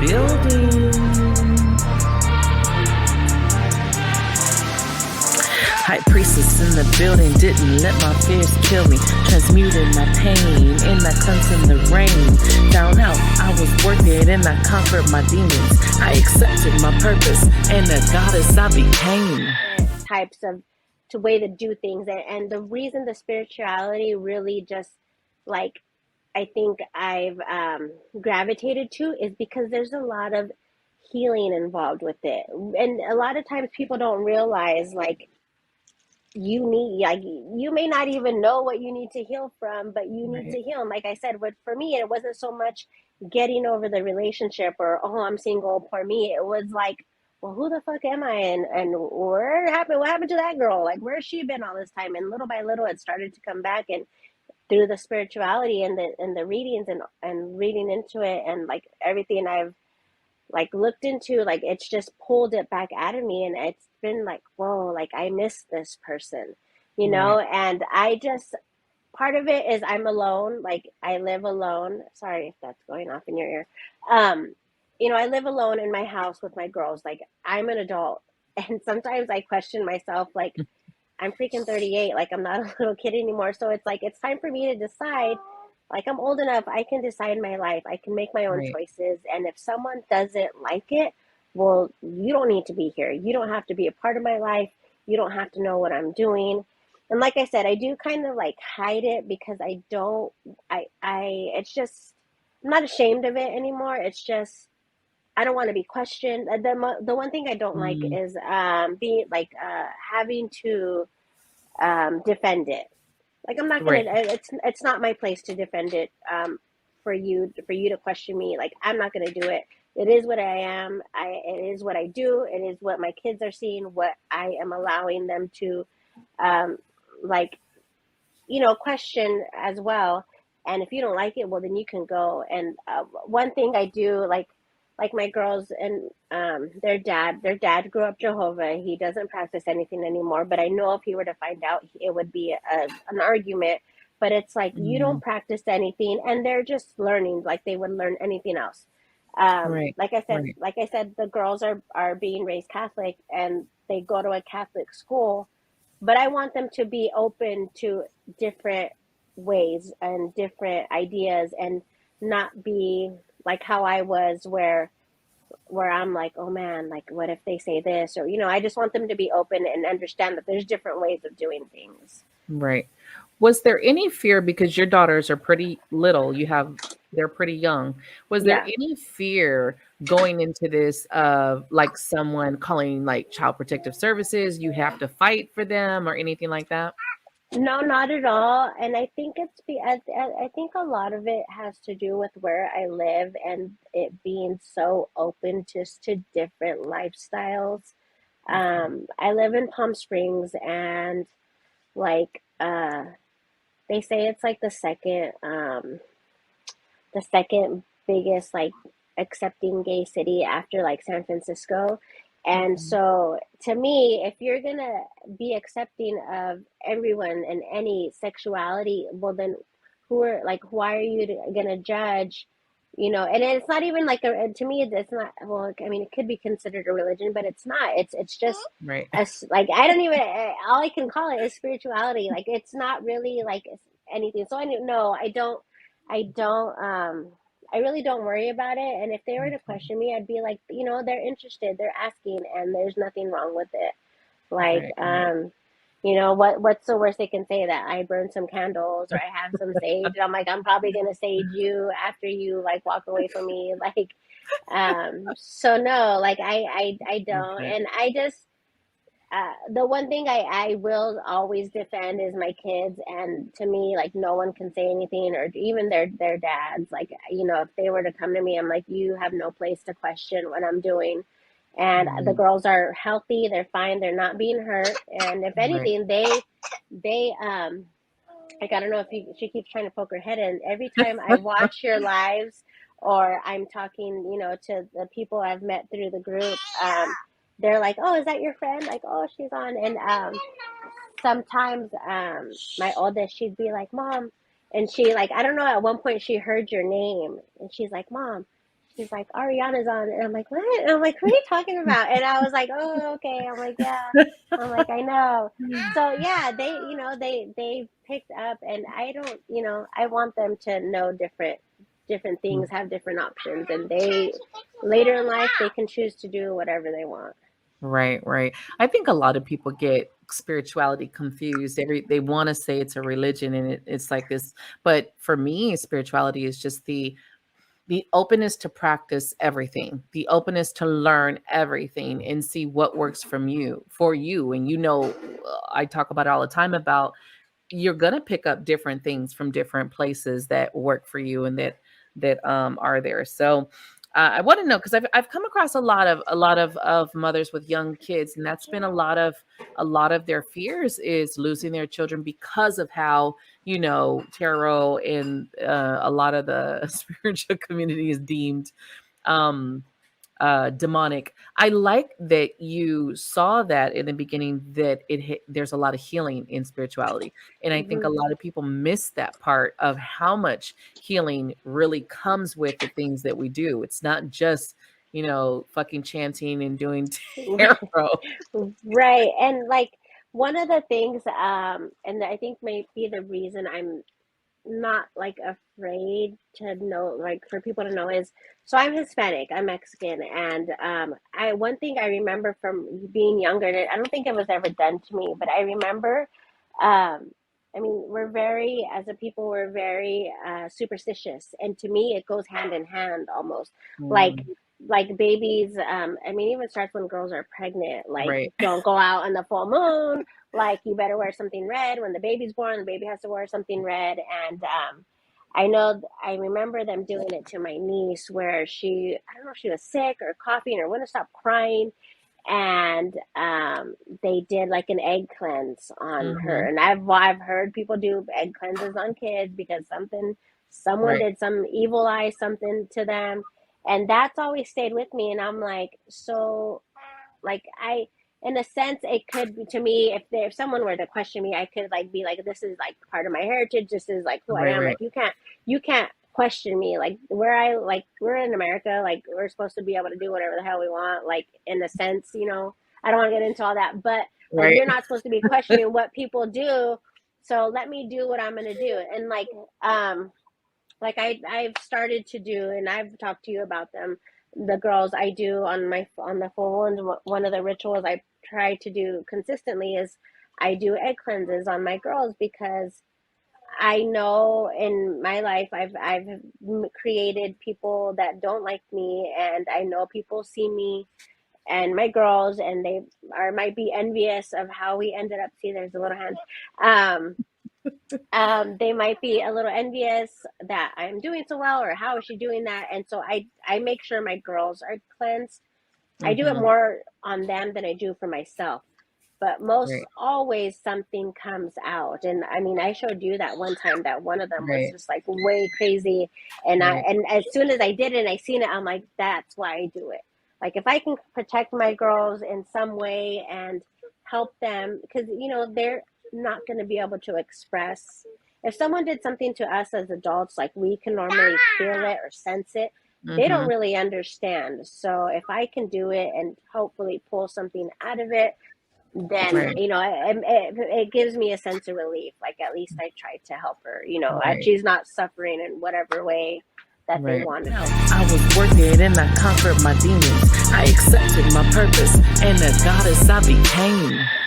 building. High priestess in the building, didn't let my fears kill me. Transmuted my pain in that cleanse in the rain. Down out, I was worth it and I conquered my demons. I accepted my purpose and the goddess I became. Types of to way to do things, and the reason the spirituality really just like I think I've gravitated to is because there's a lot of healing involved with it, and a lot of times people don't realize like you may not even know what you need to heal from, but you need to heal. And like I said, for me, it wasn't so much getting over the relationship or, oh, I'm single, poor me. It was like, well, who the fuck am I? And what happened to that girl? Like, where's she been all this time? And little by little, it started to come back. And through the spirituality and the readings and reading into it and like everything I've like looked into, like it's just pulled it back out of me, and it's been like, whoa, like I miss this person, and I just, part of it is I'm alone, like I live alone. Sorry if that's going off in your ear. I live alone in my house with my girls. Like I'm an adult, and sometimes I question myself, like I'm freaking 38, like I'm not a little kid anymore. So it's like it's time for me to decide. Like I'm old enough, I can decide my life. I can make my own choices. And if someone doesn't like it, well, you don't need to be here. You don't have to be a part of my life. You don't have to know what I'm doing. And like I said, I do kind of like hide it because I don't, it's just, I'm not ashamed of it anymore. It's just, I don't want to be questioned. The one thing I don't like is being like having to defend it. Like I'm not gonna. It's not my place to defend it. For you to question me. Like I'm not gonna do it. It is what I am. It is what I do. It is what my kids are seeing. What I am allowing them to, like, question as well. And if you don't like it, well, then you can go. And one thing I do, like my girls and their dad grew up Jehovah. He doesn't practice anything anymore, but I know if he were to find out, it would be an argument. But it's like, you don't practice anything, and they're just learning like they would learn anything else. Like I said, the girls are being raised Catholic, and they go to a Catholic school, but I want them to be open to different ways and different ideas, and not be like how I was, where I'm like, oh man, like what if they say this, or I just want them to be open and understand that there's different ways of doing things. Right. Was there any fear, because your daughters are pretty little, they're pretty young. Was there Yeah. any fear going into this of like someone calling like child protective services, you have to fight for them or anything like that? No, not at all. And I think I think a lot of it has to do with where I live and it being so open just to different lifestyles. I live in Palm Springs, and like they say it's like the second biggest like accepting gay city after like San Francisco. And so to me, if you're gonna be accepting of everyone and any sexuality, well then why are you gonna judge? And it's not even like to me it's not, well, I mean it could be considered a religion, but it's not. It's just Right. like I don't even, all I can call it is spirituality. Like it's not really like anything. So I don't I really don't worry about it. And if they were to question me, I'd be like, they're interested, they're asking, and there's nothing wrong with it. Like, what's the worst they can say? That I burn some candles or I have some sage? And I'm like, I'm probably gonna sage you after you like walk away from me. Like, so no, like I don't. And I just, the one thing I will always defend is my kids. And to me, like no one can say anything, or even their dads. Like, if they were to come to me, I'm like, you have no place to question what I'm doing. And the girls are healthy, they're fine, they're not being hurt. And if anything, they like, I don't know if she keeps trying to poke her head in. Every time I watch your lives, or I'm talking, to the people I've met through the group, they're like, oh, is that your friend? Like, oh, she's on. And sometimes my oldest, she'd be like, Mom. And she, like, I don't know, at one point she heard your name. And she's like, Mom. he's like, Ariana's on. And I'm like, what? And I'm like, what are you talking about? And I was like, oh, okay. I'm like, yeah. I'm like, I know. So yeah, they picked up, and I don't, I want them to know different things, have different options, and they later in life they can choose to do whatever they want. Right, right. I think a lot of people get spirituality confused. They want to say it's a religion and it's like this, but for me, spirituality is just the openness to practice everything, the openness to learn everything and see what works for you. And I talk about it all the time about you're going to pick up different things from different places that work for you and that are there. So I want to know because I've come across a lot of mothers with young kids, and that's been a lot of their fears is losing their children because of how tarot and a lot of the spiritual community is deemed um demonic. I like that you saw that in the beginning that there's a lot of healing in spirituality. And I think a Hmm. lot of people miss that part of how much healing really comes with the things that we do. It's not just, fucking chanting and doing tarot. Right. And like one of the things, and I think maybe the reason I'm not like afraid to know, like for people to know, is so I'm Hispanic, I'm Mexican, and I one thing I remember from being younger, and I don't think it was ever done to me, but I remember, um, I mean, as a people, we're very superstitious, and to me, it goes hand in hand almost, like Mm, like babies. I mean, even starts when girls are pregnant, like right. don't go out on the full moon, like you better wear something red when the baby's born. The baby has to wear something red. And I remember them doing it to my niece where I don't know if she was sick or coughing or wouldn't stop crying, and they did like an egg cleanse on her. Hmm. And I've heard people do egg cleanses on kids because someone Right. did some evil eye something to them, and that's always stayed with me. And I'm like, so like I in a sense it could be, to me, if someone were to question me, I could like be like, this is like part of my heritage, this is like who I Right. am, like Right. you can't question me, like we're in America, like we're supposed to be able to do whatever the hell we want, like in a sense, I don't want to get into all that, but like Right. you're not supposed to be questioning what people do, so let me do what I'm going to do. And like I've started to do, and I've talked to you about them. The girls I do on the full ones. One of the rituals I try to do consistently is I do egg cleanses on my girls because I know in my life I've created people that don't like me, and I know people see me and my girls, and they might be envious of how we ended up. See, there's a little hand. Um, they might be a little envious that I'm doing so well, or how is she doing that? And so I make sure my girls are cleansed. I do it Hmm. more on them than I do for myself. But most Right. always something comes out. And I mean, I showed you that one time that one of them was Right. just like way crazy. And Right. as soon as I did it and I seen it, I'm like, that's why I do it. Like if I can protect my girls in some way and help them, because they're not going to be able to express. If someone did something to us as adults, like we can normally feel it or sense it, they don't Hmm. really understand. So if I can do it and hopefully pull something out of it, then Right. it gives me a sense of relief. Like at least I tried to help her. Right. She's not suffering in whatever way that they Right. wanted No, her. I was worth it and I conquered my demons. I accepted my purpose and the goddess I became.